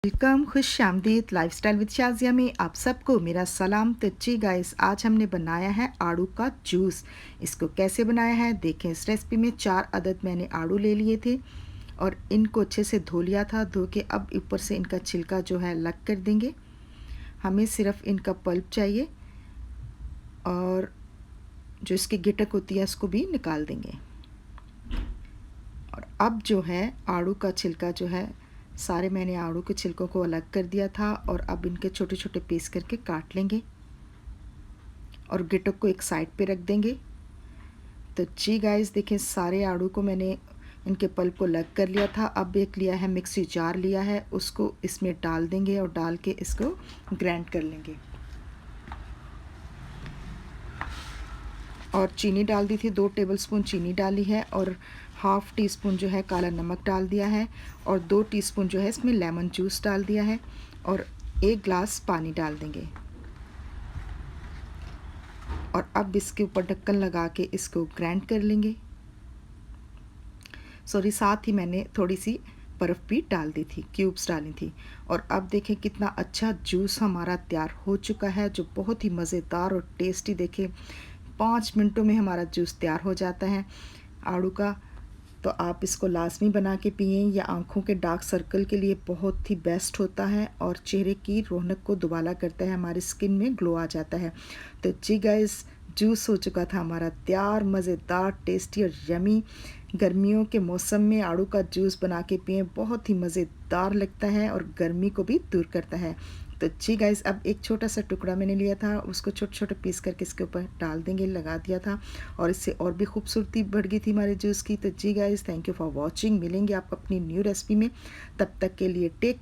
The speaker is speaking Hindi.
वेलकम, खुश आमदीद लाइफस्टाइल विद शाज़िया में आप सबको मेरा सलाम। तो जी गाइस, आज हमने बनाया है आड़ू का जूस। इसको कैसे बनाया है देखें इस रेसिपी में। 4 अदद मैंने आड़ू ले लिए थे और इनको अच्छे से धो लिया था। धो के अब ऊपर से इनका छिलका जो है अलग कर देंगे। हमें सिर्फ इनका पल्प चाहिए और जो इसकी गिटक होती है उसको भी निकाल देंगे। और अब जो है आड़ू का छिलका जो है, सारे मैंने आड़ू के छिलकों को अलग कर दिया था और अब इनके छोटे छोटे पीस करके काट लेंगे और गिटक को एक साइड पे रख देंगे। तो जी गाइस देखें, सारे आड़ू को मैंने इनके पल्प को अलग कर लिया था। अब एक लिया है मिक्सी जार लिया है, उसको इसमें डाल देंगे और डाल के इसको ग्राइंड कर लेंगे। और चीनी डाल दी थी, 2 टेबलस्पून चीनी डाली है और हाफ़ टी स्पून जो है काला नमक डाल दिया है और 2 टीस्पून जो है इसमें लेमन जूस डाल दिया है और 1 ग्लास पानी डाल देंगे। और अब इसके ऊपर ढक्कन लगा के इसको ग्राइंड कर लेंगे। साथ ही मैंने थोड़ी सी बर्फ़ भी डाल दी थी, क्यूब्स डाली थी। और अब देखें कितना अच्छा जूस हमारा तैयार हो चुका है, जो बहुत ही मज़ेदार और टेस्टी। देखें 5 मिनटों में हमारा जूस तैयार हो जाता है आड़ू का। तो आप इसको लाजमी बना के पिएं। यह आँखों के डार्क सर्कल के लिए बहुत ही बेस्ट होता है और चेहरे की रौनक को दुबाला करता है, हमारी स्किन में ग्लो आ जाता है। तो जी गाइस, जूस हो चुका था हमारा तैयार, मज़ेदार, टेस्टी और यमी। गर्मियों के मौसम में आड़ू का जूस बना के पिएं, बहुत ही मज़ेदार लगता है और गर्मी को भी दूर करता है। तो जी गाइस, अब एक छोटा सा टुकड़ा मैंने लिया था, उसको छोटे छोटे पीस करके इसके ऊपर डाल देंगे, लगा दिया था और इससे और भी खूबसूरती बढ़ गई थी हमारे जूस की। तो जी guys, thank you for watching. मिलेंगे आप अपनी न्यू रेसिपी में, तब तक के लिए टेक